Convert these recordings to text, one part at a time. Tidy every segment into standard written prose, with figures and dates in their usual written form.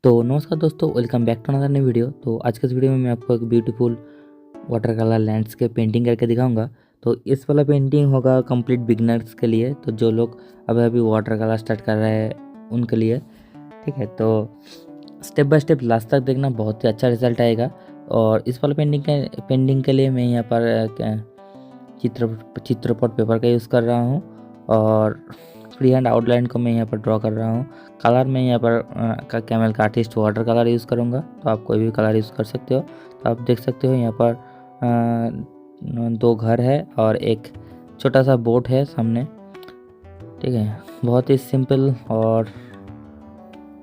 तो नमस्कार दोस्तों, welcome back to another new video. तो आज के इस वीडियो में मैं आपको एक beautiful water colour landscape painting करके दिखाऊंगा। तो इस वाला पेंटिंग होगा कंप्लीट बिगनर्स के लिए, तो जो लोग अभी अभी वाटर कलर स्टार्ट कर रहे हैं उनके लिए। ठीक है, तो स्टेप बाय स्टेप लास्ट तक देखना, बहुत ही अच्छा रिजल्ट आएगा। और इस वाला पेंटिंग के लिए मैं यहाँ पर चित्रपट पेपर का यूज़ कर रहा हूँ और फ्री हैंड आउटलाइन को मैं यहाँ पर ड्रॉ कर रहा हूँ। कलर में यहाँ पर कैमल का आर्टिस्ट वाटर कलर यूज़ करूँगा, तो आप कोई भी कलर यूज़ कर सकते हो। तो आप देख सकते हो यहाँ पर दो घर है और एक छोटा सा बोट है सामने। ठीक है, बहुत ही सिंपल और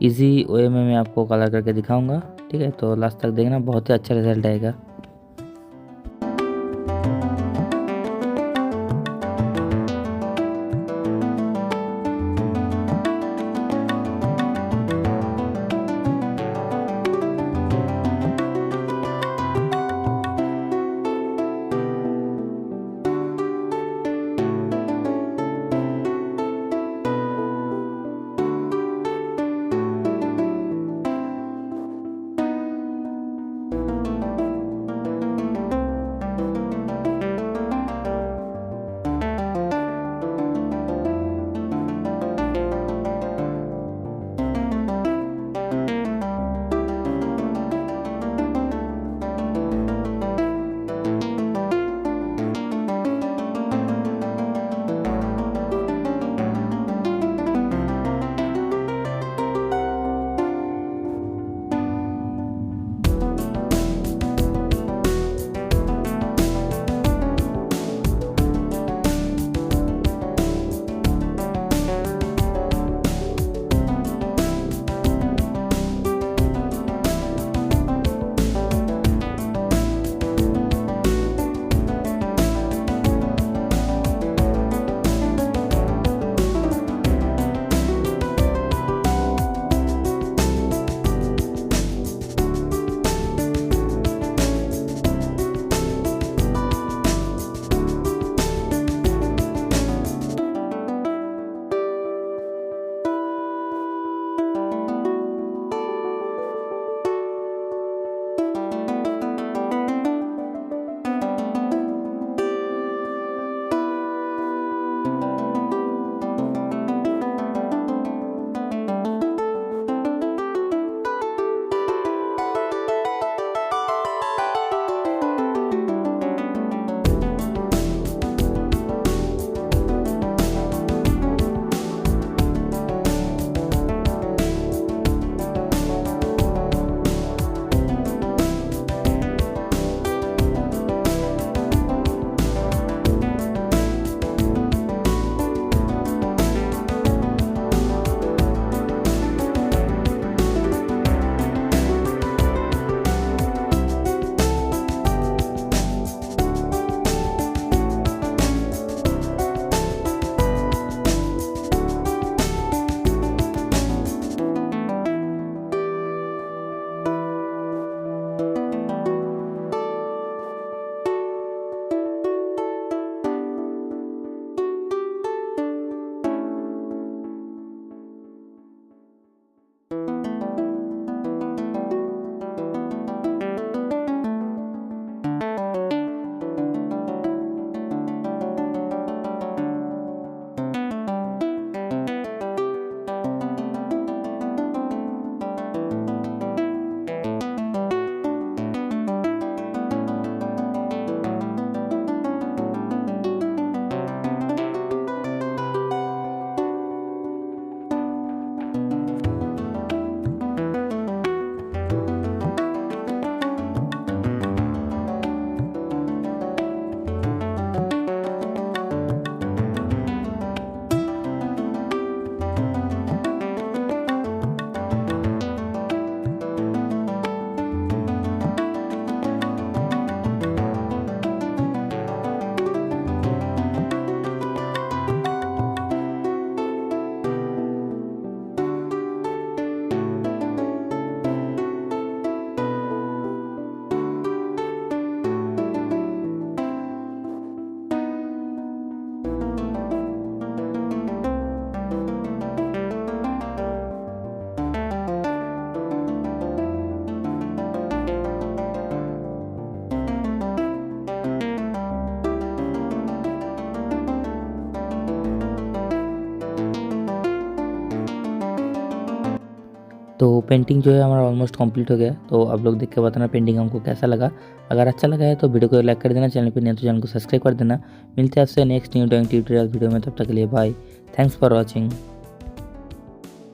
इजी वे में मैं आपको कलर करके दिखाऊंगा। ठीक है, तो लास्ट तक देखना, बहुत ही अच्छा रिजल्ट आएगा। तो पेंटिंग जो है हमारा ऑलमोस्ट कंप्लीट हो गया। तो आप लोग देख के बताना पेंटिंग हमको कैसा लगा। अगर अच्छा लगा है तो वीडियो को लाइक कर देना, चैनल पे नहीं तो चैनल को सब्सक्राइब कर देना। मिलते हैं आपसे next new drawing tutorial video में, तब तक के लिए बाय। Thanks for watching.